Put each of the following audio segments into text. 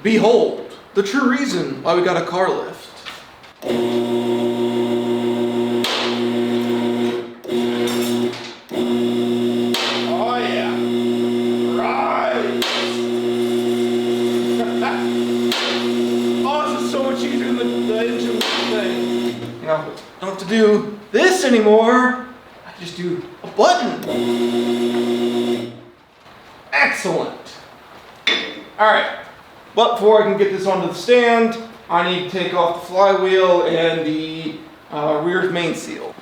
Behold, the true reason why we got a car lift. Oh yeah, right. Oh, this is so much easier than the engine thing. You know, don't have to do this anymore. I just do a button. Excellent. All right. But before I can get this onto the stand, I need to take off the flywheel and the rear main seal.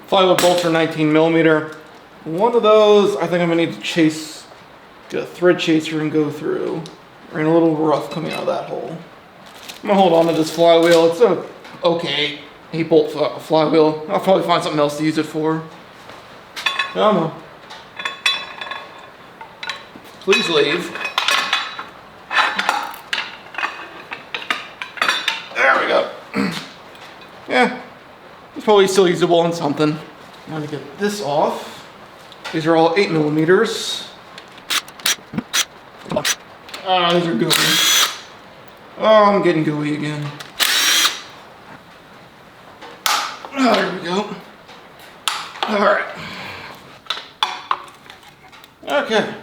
Flywheel bolts are 19mm. One of those, I think I'm gonna need to get a thread chaser and go through. Ran a little rough coming out of that hole. I'm gonna hold on to this flywheel. It's a okay 8-bolt flywheel. I'll probably find something else to use it for. Come on. Please leave. There we go. Yeah, it's probably still usable on something. Now to get this off. These are all 8mm. Ah, these are gooey. Oh, I'm getting gooey again. Oh, there we go. Alright. Okay.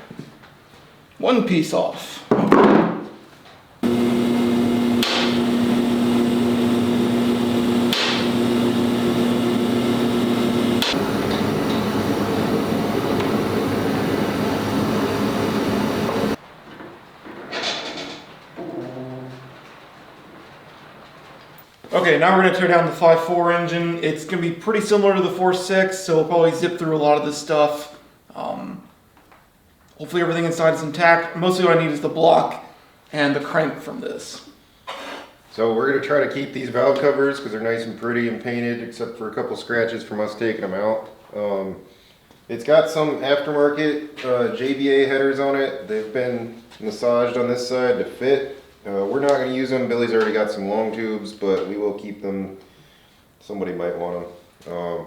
One piece off. Okay, now we're going to tear down the 5.4 engine. It's going to be pretty similar to the 4.6, so we'll probably zip through a lot of this stuff. Hopefully everything inside is intact. Mostly what I need is the block and the crank from this. So we're going to try to keep these valve covers because they're nice and pretty and painted, except for a couple scratches from us taking them out. It's got some aftermarket JBA headers on it. They've been massaged on this side to fit. We're not going to use them. Billy's already got some long tubes, but we will keep them. Somebody might want them.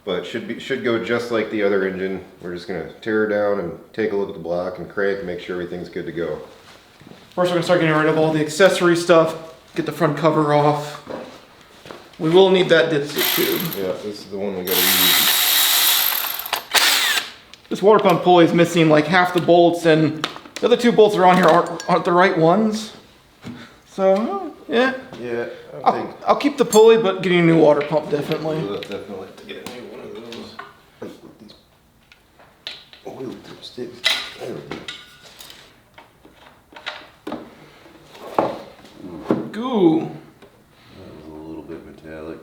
But should go just like the other engine. We're just going to tear it down and take a look at the block and crank and make sure everything's good to go. First we're going to start getting rid of all the accessory stuff. Get the front cover off. We will need that dipstick tube. Yeah, this is the one we got to use. This water pump pulley is missing like half the bolts, and the other two bolts that are on here aren't the right ones. So, yeah. Yeah, I'll keep the pulley, but getting a new water pump, definitely. Definitely to get a new one of those. With these oil dipsticks. There we go. Goo. That was a little bit metallic.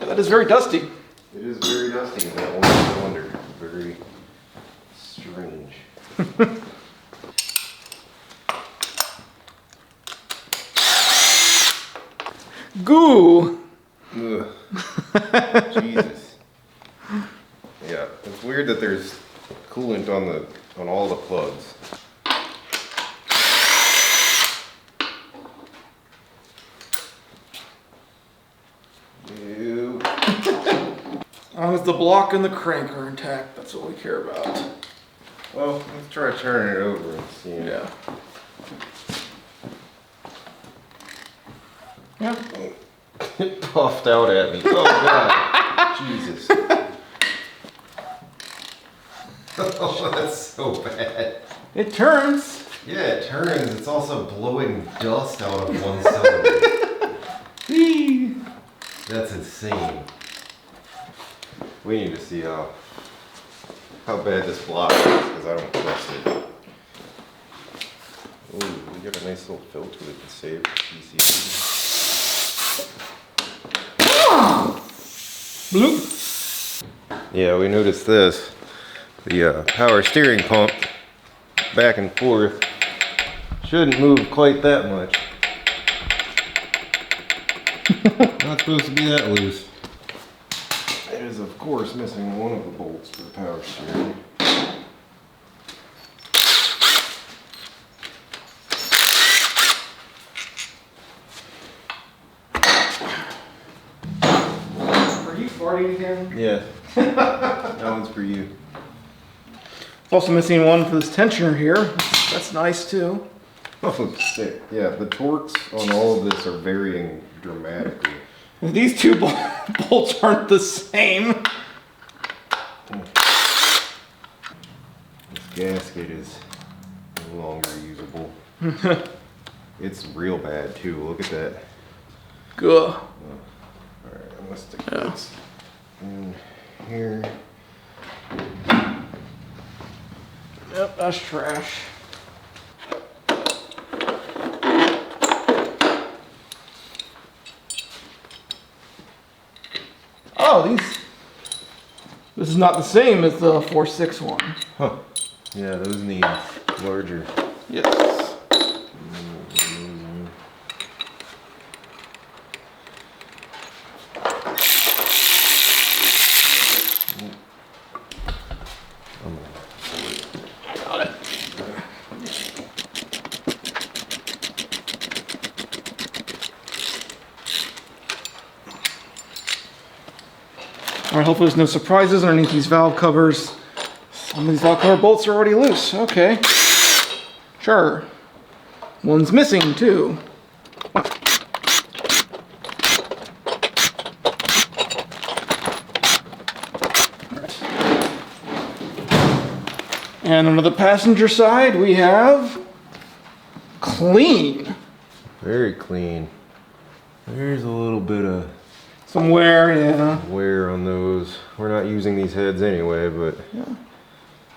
Yeah, that is very dusty. It is very dusty in that one cylinder. Very strange. Goo. Ugh. Jesus. Yeah, it's weird that there's coolant on all the plugs. Ew. As long as the block and the crank are intact, that's what we care about. Well, let's try turning it over and see. Yeah. Yeah. It puffed out at me. Oh God. Jesus. Oh, that's so bad. It turns. Yeah, it turns. It's also blowing dust out of one cylinder. That's insane. We need to see how bad this block is, because I don't trust it. Ooh, we got a nice little filter that can save PCB. Bloop. Yeah, we noticed this. The power steering pump, back and forth, shouldn't move quite that much. Not supposed to be that loose. It is, of course, missing one of the bolts for the power steering. farting again? Yeah. That one's for you. Also missing one for this tensioner here. That's nice too. Oh, sick. Yeah, the torques on all of this are varying dramatically. These two bolts aren't the same. This gasket is no longer usable. It's real bad too. Look at that. Good. Alright, I'm gonna stick this in here. Yep, that's trash. Oh, this is not the same as the 4.6 one. Huh. Yeah, those need larger. Yes. Got it. All right, hopefully there's no surprises underneath these valve covers. Some of these valve cover bolts are already loose. Okay. Sure. One's missing too. And on the passenger side, we have clean. Very clean. There's a little bit of Some wear, yeah. wear on those. We're not using these heads anyway, but Yeah.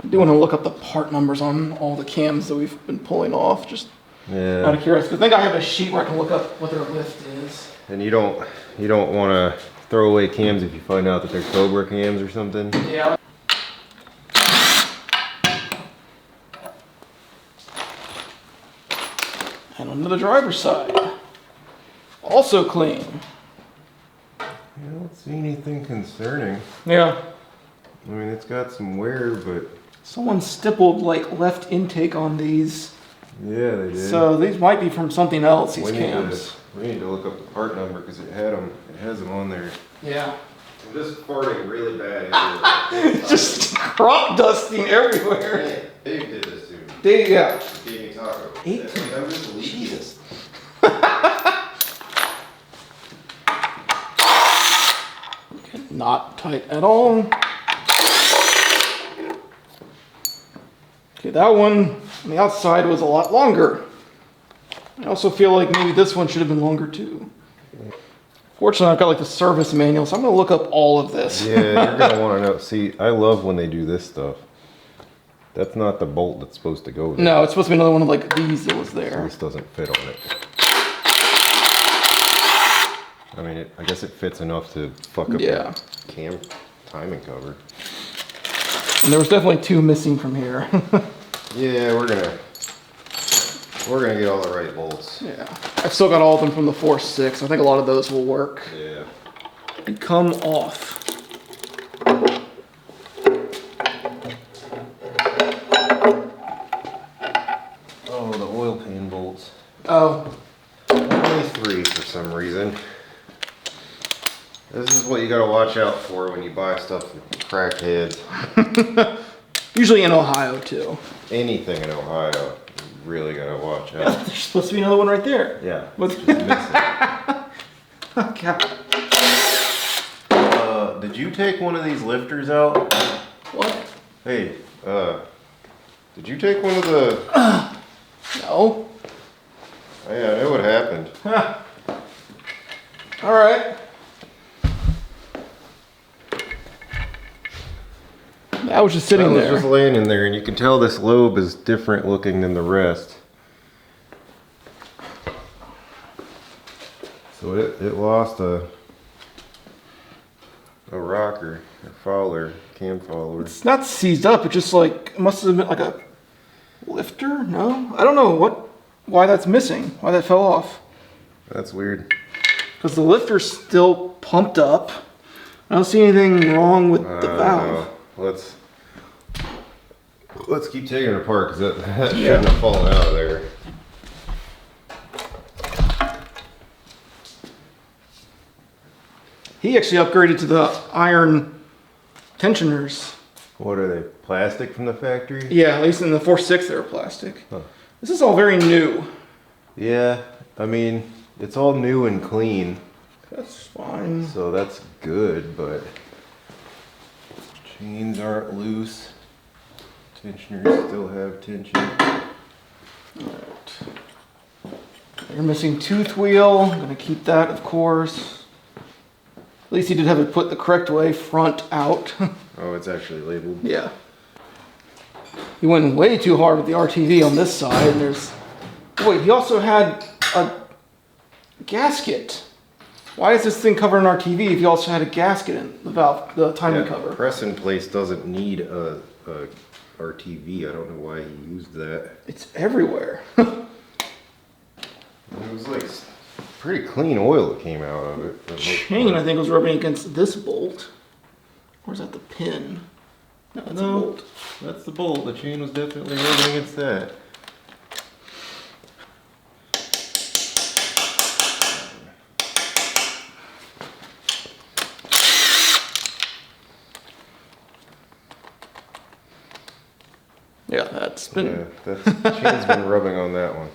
I do want to look up the part numbers on all the cams that we've been pulling off, just out yeah. of curiosity. I think I have a sheet where I can look up what their lift is. And you don't want to throw away cams if you find out that they're Cobra cams or something. Yeah. And onto the driver's side. Also clean. I don't see anything concerning. Yeah. I mean, it's got some wear, but Someone stippled like left intake on these. yeah, they did. So these might be from something else, these we cams. need to look up the part number because it has them on there. Yeah. I'm just farting really bad everywhere. Just crop dusting everywhere. Hey, Dave did this to me. Yeah. He gave me taco. 18. It's like I'm just leaking. Jesus. Okay, not tight at all. Okay, that one on the outside was a lot longer. I also feel like maybe this one should have been longer too. Fortunately, I've got like the service manual, so I'm gonna look up all of this. Yeah, you're gonna want to know. See, I love when they do this stuff. That's not the bolt that's supposed to go there. No, it's supposed to be another one of like these that was there. This doesn't fit on it. I mean, I guess it fits enough to fuck up Yeah. the cam timing cover. And there was definitely two missing from here. Yeah, we're gonna get all the right bolts. Yeah. I've still got all of them from the 4.6. I think a lot of those will work. Yeah. And come off. Oh, the oil pan bolts. Oh. Only 3 for some reason. This is what you gotta watch out for when you buy stuff from crackheads. Usually in Ohio too. Anything in Ohio, you really gotta watch Yeah, out. there's supposed to be another one right there. Yeah. What's Just miss okay. it. Did you take one of these lifters out? What? Hey, did you take one of the... No. Yeah, I know what happened. All right. I was just sitting I was there. just laying in there, and you can tell this lobe is different looking than the rest. So it lost a rocker, a follower, cam follower. It's not seized up. It just like it must have been like a lifter. No, I don't know why that's missing. Why that fell off? That's weird. Because the lifter's still pumped up. I don't see anything wrong with the valve. Let's keep taking it apart because that shouldn't have fallen out of there. He actually upgraded to the iron tensioners. What are they? Plastic from the factory? Yeah, at least in the 4.6 they were plastic. Huh. This is all very new. Yeah, I mean, it's all new and clean. That's fine. So that's good, but chains aren't loose. Tensioners still have tension. Alright. You're missing tooth wheel. I'm gonna keep that, of course. At least he did have it put the correct way, front out. Oh, it's actually labeled. Yeah. He went way too hard with the RTV on this side, and there's... Wait, he also had a gasket. Why is this thing covered in RTV if he also had a gasket in the valve, the timing cover? Press in place doesn't need a RTV. I don't know why he used that. It's everywhere. It was like pretty clean oil that came out of it. Chain, I think, was rubbing against this bolt. Or is that the pin? No, that's a bolt. That's the bolt. The chain was definitely rubbing against that. Yeah, that's been... Yeah, the chain's been rubbing on that one.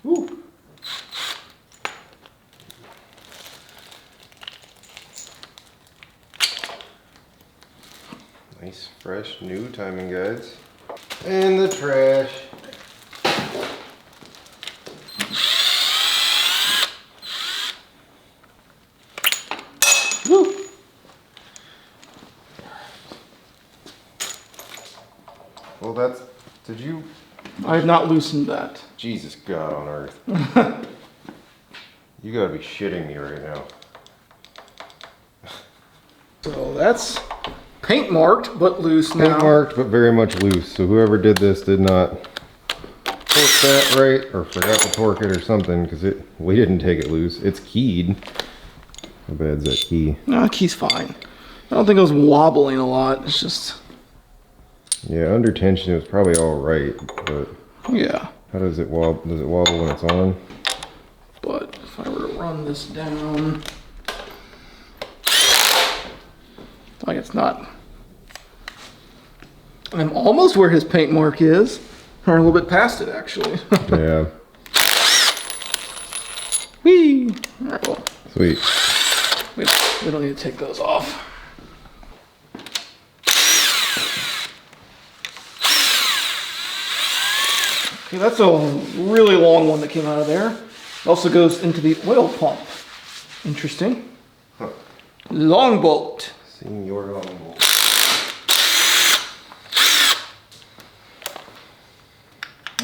Ooh. Nice, fresh, new timing guides. And the trash. Woo. Well, that's... Did you... I have not loosened that. Jesus God on earth. You gotta be shitting me right now. So that's paint marked, but loose now. Paint marked, but very much loose. So whoever did this did not torque that right, or forgot to torque it or something, because we didn't take it loose. It's keyed. How bad's that key? No, the key's fine. I don't think it was wobbling a lot. It's just... Yeah, under tension it was probably all right, but Yeah. how does it wobble? Does it wobble when it's on? But if I were to run this down... Like it's not... I'm almost where his paint mark is. Or a little bit past it, actually. Yeah. Whee! Alright, well, Sweet. we don't need to take those off. Okay, that's a really long one that came out of there. It also goes into the oil pump. Interesting. Huh. Long bolt. Seeing your long bolt.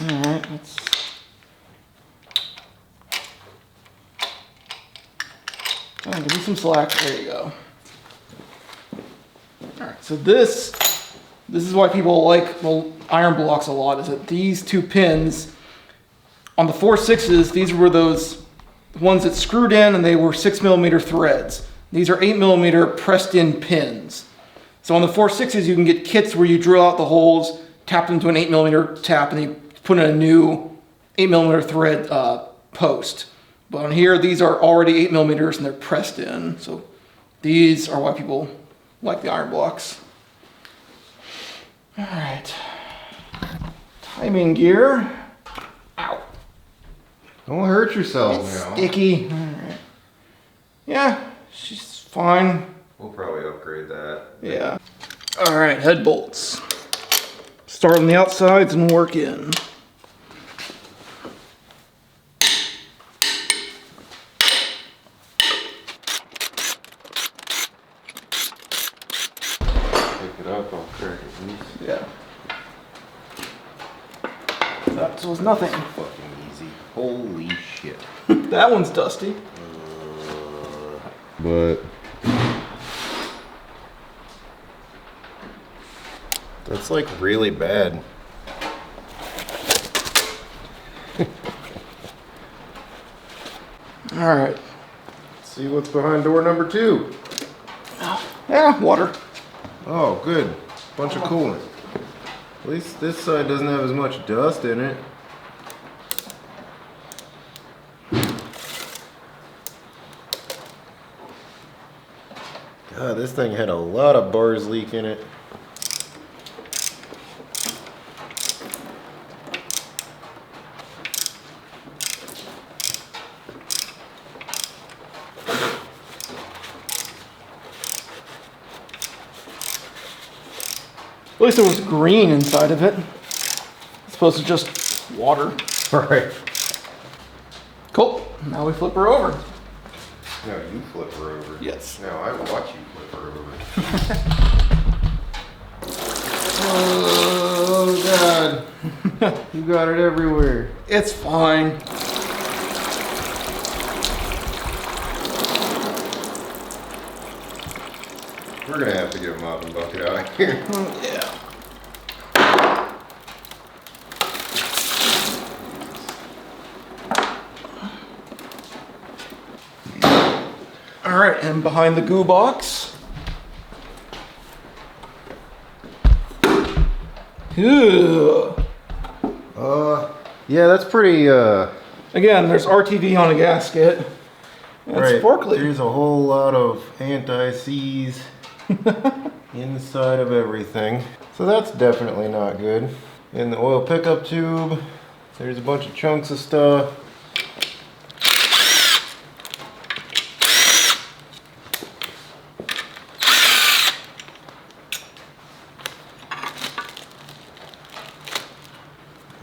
Alright, let's... Oh, give me some slack. There you go. Alright, so this is why people like the iron blocks a lot, is that these two pins, on the 4.6s, these were those ones that screwed in and they were 6mm threads. These are 8mm pressed in pins. So on the 4.6s, you can get kits where you drill out the holes, tap them to an 8mm tap, and you put in a new 8mm thread post. But on here, these are already 8mm and they're pressed in. So these are why people like the iron blocks. All right. Timing gear. Ow. Don't hurt yourself It's now. sticky. All right. Yeah, she's fine. We'll probably upgrade that. Yeah. All right, head bolts. Start on the outsides and work in. Pick it up, I'll crack it loose. Yeah. That was nothing. Fucking easy. Holy shit. That one's dusty. But that's like really bad. All right. Let's see what's behind door number 2. Yeah, water. Oh, good. bunch of coolant. At least this side doesn't have as much dust in it. God, this thing had a lot of bars leak in it. At least it was green inside of it. As opposed to just water. Right. Cool. Now we flip her over. No, you flip her over. Yes. No, I watch you flip her over. Oh God. You got it everywhere. It's fine. We're gonna have to get a mopping bucket out of here. Yeah. All right, and behind the goo box. Ew. Yeah, that's pretty, Again, there's RTV on a gasket. And right. it's sparkly. There's a whole lot of anti-seize inside of everything. So that's definitely not good. In the oil pickup tube, there's a bunch of chunks of stuff.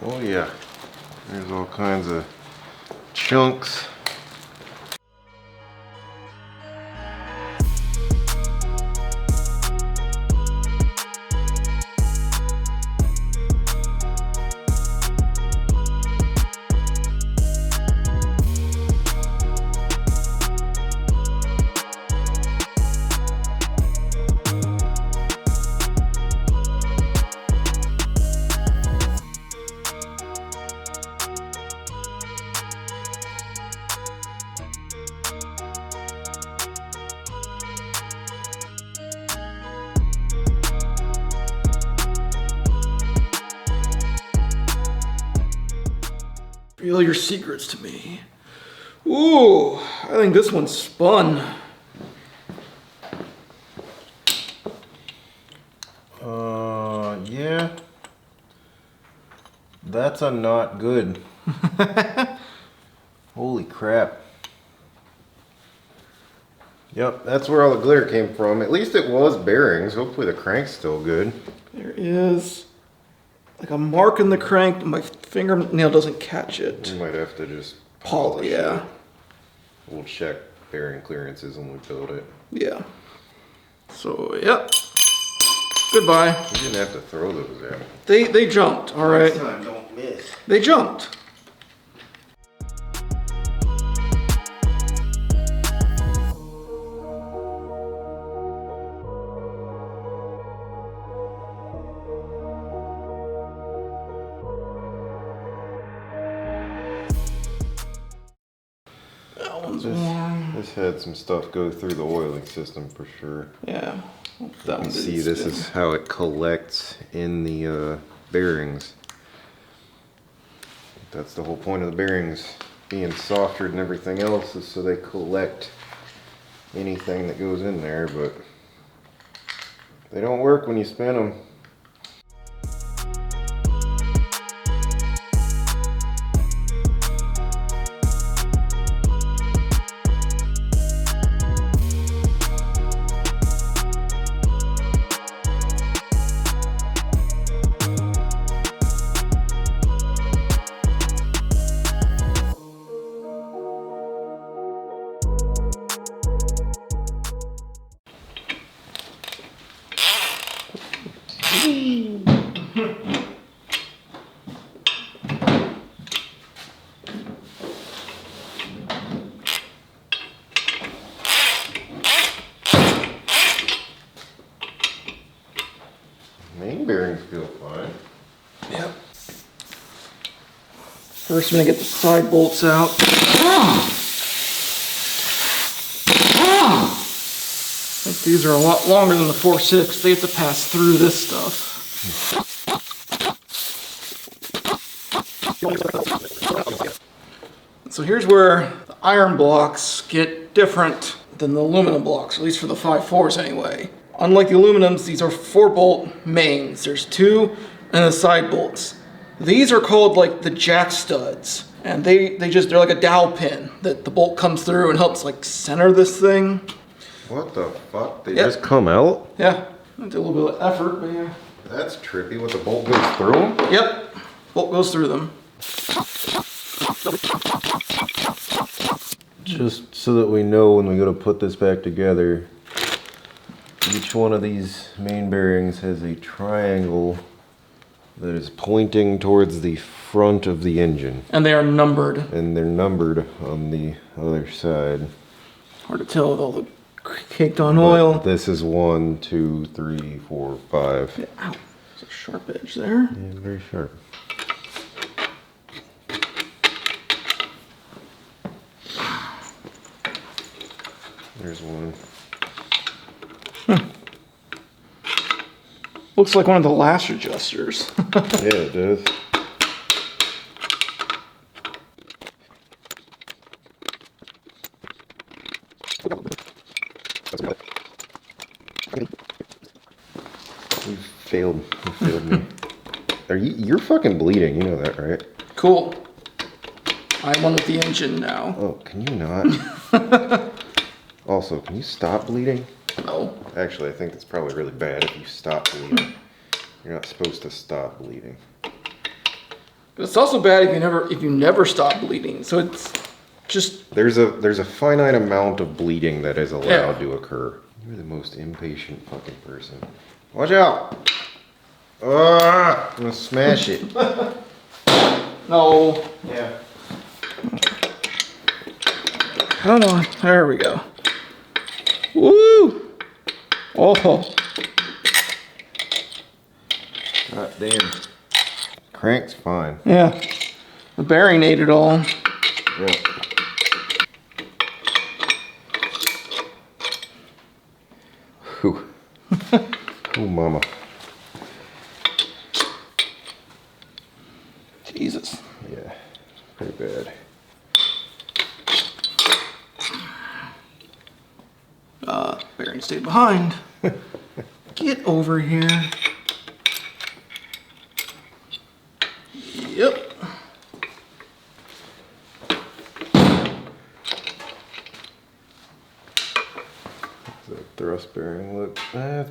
Oh yeah, there's all kinds of chunks. Reveal your secrets to me. Ooh, I think this one's spun. Yeah. That's a not good. Holy crap. Yep, that's where all the glitter came from. At least it was bearings. Hopefully the crank's still good. There is like a mark in the crank. My fingernail doesn't catch it. We might have to just Poly, yeah. it. We'll check bearing clearances when we build it. Yeah. So, yep. Goodbye. You didn't have to throw those at me. They jumped, all right. Next time, don't miss. They jumped. That one's warm. This had some stuff go through the oiling system for sure. Yeah. That You one can didn't see this spin. is how it collects in the bearings. That's the whole point of the bearings being softer than everything else, is so they collect anything that goes in there, but they don't work when you spin them. Main bearings feel fine. Yep. First, I'm gonna get the side bolts out. Like these are a lot longer than the 4.6. They have to pass through this stuff. So here's where the iron blocks get different than the aluminum blocks, at least for the 5.4s anyway. Unlike the aluminums, these are 4-bolt mains. There's 2 and the side bolts. These are called like the jack studs. And they're like a dowel pin that the bolt comes through and helps like center this thing. What the fuck? They just come out? Yeah, it took a little bit of effort, but yeah. That's trippy. What, the bolt goes through them? Yep, bolt goes through them. Just so that we know when we go to put this back together, each one of these main bearings has a triangle that is pointing towards the front of the engine. And they are numbered. And they're numbered on the other side. Hard to tell with all the caked on oil. But this is 1, 2, 3, 4, 5. Yeah, ow, there's a sharp edge there. Yeah, very sharp. There's one. Looks like one of the lash adjusters. Yeah, it does. You failed. You failed me. You're fucking bleeding, you know that, right? Cool. I'm on with the engine now. Oh, can you not? Also, can you stop bleeding? No. Actually, I think that's probably really bad if you stop bleeding. You're not supposed to stop bleeding. But it's also bad if you never stop bleeding. So it's just There's a finite amount of bleeding that is allowed to occur. You're the most impatient fucking person. Watch out! I'm gonna smash it. no. Yeah. Hold on. There we go. Woo! Oh. God damn. Crank's fine. Yeah. The bearing ate it all. Yeah. Whew. Oh, mama. Jesus. Yeah. Pretty bad. Bearing stayed behind. Get over here. Yep. The thrust bearing look A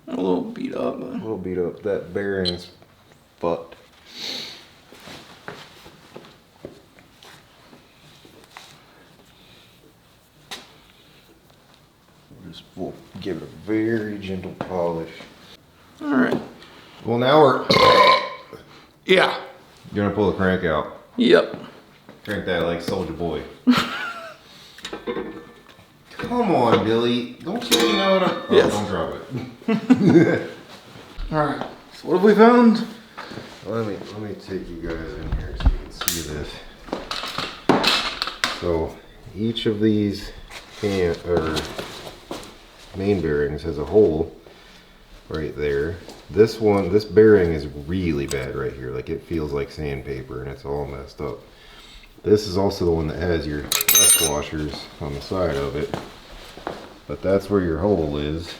little beat up. a little beat up. That bearing's fucked. We'll give it a very gentle polish. All right. Well, now we're Yeah. gonna pull the crank out. Yep. Crank that like Soldier Boy. Come on, Billy. Don't you know what I'm... Oh, Yes. don't drop it. All right. So what have we found? Let me take you guys in here so you can see this. So each of these main bearings has a hole right there. This bearing is really bad right here. Like, it feels like sandpaper and it's all messed up. This is also the one that has your rust washers on the side of it. But that's where your hole is.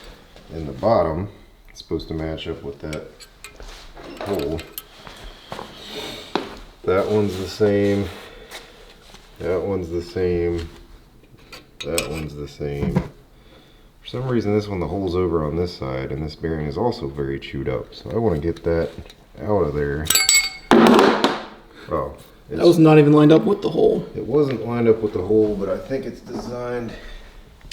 In the bottom, it's supposed to match up with that hole. That one's the same. That one's the same. That one's the same. For some reason, this one, the hole's over on this side, and this bearing is also very chewed up. So I want to get that out of there. Oh. That was not even lined up with the hole. It wasn't lined up with the hole, but I think it's designed.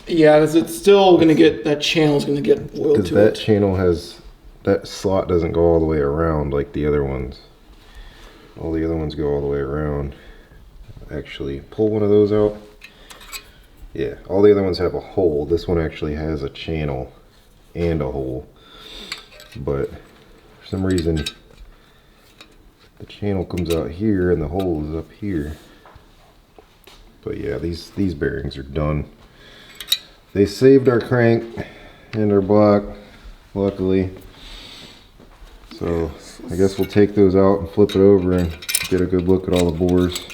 Yeah, because it's still going to get, that channel's going to get oiled Because to that it. channel has, that slot doesn't go all the way around like the other ones. All the other ones go all the way around. Actually, pull one of those out. Yeah, all the other ones have a hole. This one actually has a channel and a hole. But for some reason, the channel comes out here and the hole is up here. But yeah, these bearings are done. They saved our crank and our block, luckily. So I guess we'll take those out and flip it over and get a good look at all the bores.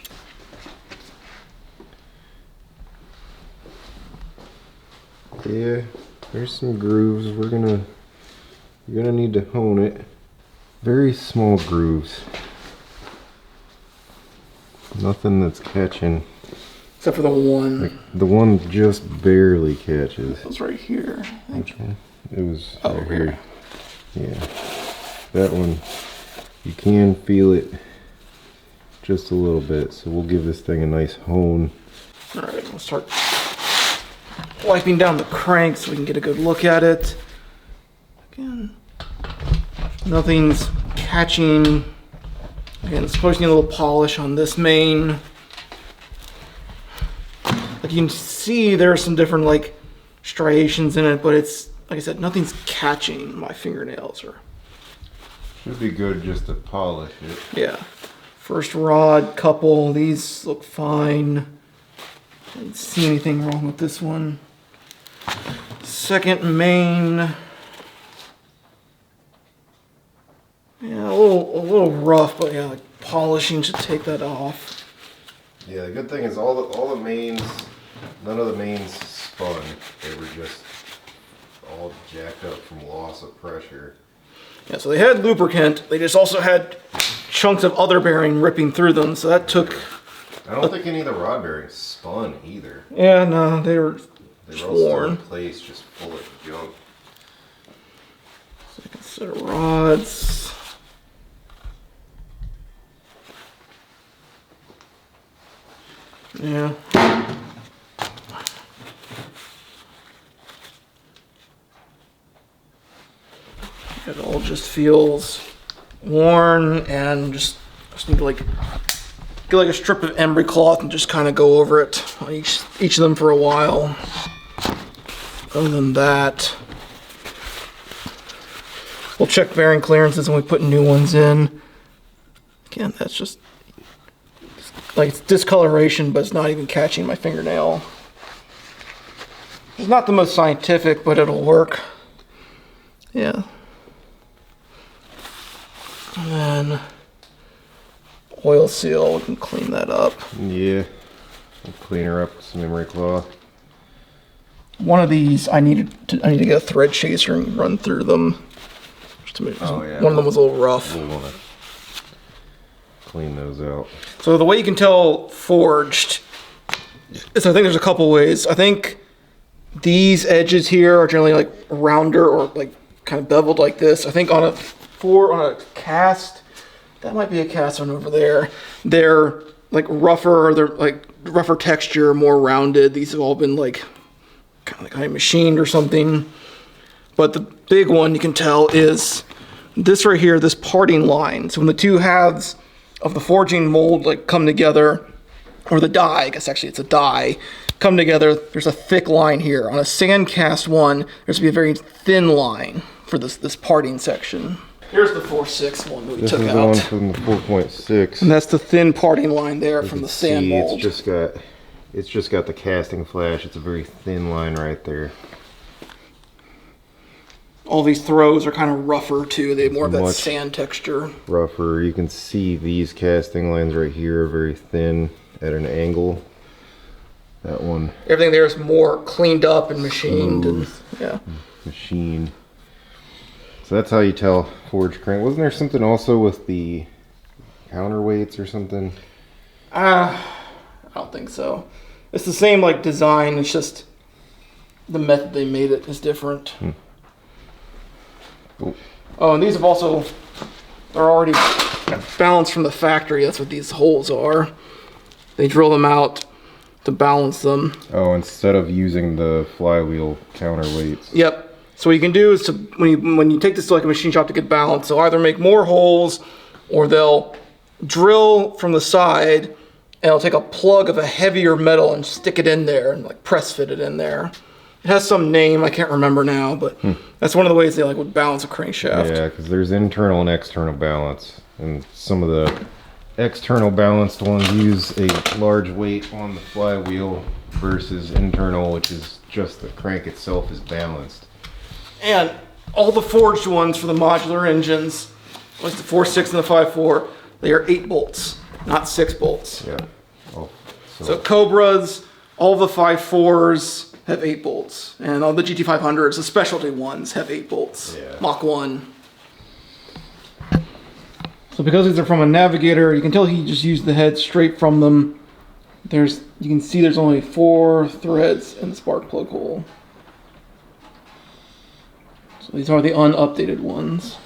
Yeah, there's some grooves. You're gonna need to hone it. Very small grooves. Nothing that's catching. Except for the one. Like, the one just barely catches. It was right here. Which one? It was Oh, right here. Yeah. That one, you can feel it just a little bit. So we'll give this thing a nice hone. All right, we'll start wiping down the crank so we can get a good look at it. Again, nothing's catching. Again, it's supposed to need a little polish on this main. Like you can see there are some different like striations in it, but it's, like I said, nothing's catching my fingernails. Or Should be good just to polish it. yeah. First rod couple, these look fine. Didn't see anything wrong with this one. Second main. Yeah, a little rough, but yeah, like polishing should take that off. Yeah, the good thing is all the mains, none of the mains spun. They were just all jacked up from loss of pressure. Yeah, so they had lubricant. They just also had chunks of other bearing ripping through them, so that took... I don't think any of the rod bearings spun either. Yeah, no, they were They were all still worn. in place, just full of junk. Second set of rods. Yeah. It all just feels worn, and just need to like get like a strip of embry cloth and just kind of go over it on each of them for a while. Other than that, we'll check bearing clearances when we put new ones in. Again, that's just like it's discoloration, but it's not even catching my fingernail. It's not the most scientific, but it'll work. Yeah. And then oil seal, we can clean that up. Yeah, I'll clean her up with some emery cloth. One of these, I need to get a thread chaser and run through them. Just to make, Oh, yeah. One of them was a little rough. We'll want to clean those out. So the way you can tell forged is, I think there's a couple ways. I think these edges here are generally like rounder or like kind of beveled like this. I think on a cast, that might be a cast one over there, they're like rougher, or they're like rougher texture, more rounded. These have all been like kind of machined or something. But the big one you can tell is this right here, this parting line. So when the two halves of the forging mold like come together, or the die, I guess actually it's a die, come together, there's a thick line here. On a sand cast one, there's to be a very thin line for this parting section. Here's the 4.6 one that we took This is out. the one from the 4.6. And that's the thin parting line there from the sand mold. It's just got the casting flash. It's a very thin line right there. All these throws are kind of rougher too. They have more of that Much sand texture. rougher. You can see these casting lines right here are very thin at an angle. That one Everything there is more cleaned up and machined. And, yeah. machine. So that's how you tell forged crank. Wasn't there something also with the counterweights or something? I don't think so. It's the same like design. It's just the method they made it is different. Cool. Oh, and these have also, they're already balanced from the factory. That's what these holes are. They drill them out to balance them. Oh, instead of using the flywheel counterweights. Yep. So what you can do is to, when you take this to like a machine shop to get balanced, they'll either make more holes, or they'll drill from the side and they'll take a plug of a heavier metal and stick it in there and like press fit it in there. It has some name, I can't remember now, but that's one of the ways they like would balance a crankshaft. Yeah, because there's internal and external balance, and some of the external balanced ones use a large weight on the flywheel versus internal, which is just the crank itself is balanced. And all the forged ones for the modular engines, like the 4.6 and the 5.4, they are 8 bolts, not 6 bolts. Yeah. Oh, So Cobras, all the 5.4s have 8 bolts. And all the GT500s, the specialty ones, have 8 bolts. Yeah. Mach 1. So because these are from a Navigator, you can tell he just used the head straight from them. You can see there's only 4 threads in the spark plug hole. So these are the unupdated ones.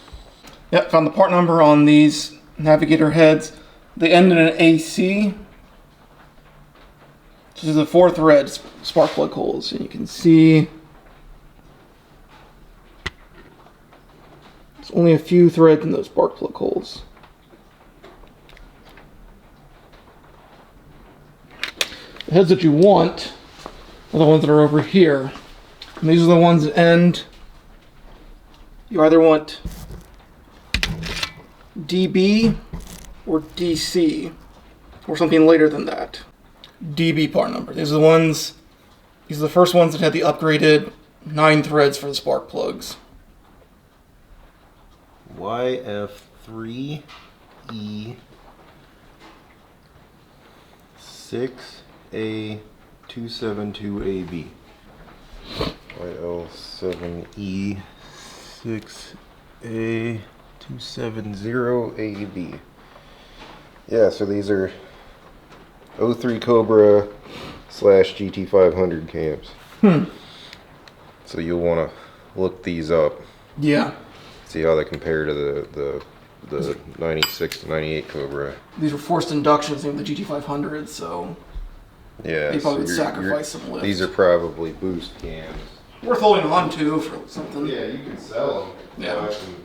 Yep, found the part number on these Navigator heads. They end in an AC. So these are the 4 thread spark plug holes, and you can see there's only a few threads in those spark plug holes. The heads that you want are the ones that are over here. And these are the ones that end. You either want DB or DC, or something later than that. DB part number. These are the first ones that had the upgraded 9 threads for the spark plugs. YF3E6A272AB. YL7E6A270AB. Yeah, so these are 03 Cobra / GT500 cams. So you'll want to look these up. Yeah. See how they compare to the 96 to 98 Cobra. These were forced inductions in the GT500, so Yeah, they probably would so sacrifice some lift. these are probably boost cams. Worth holding on to for something. Yeah, you can sell them. Yeah. I can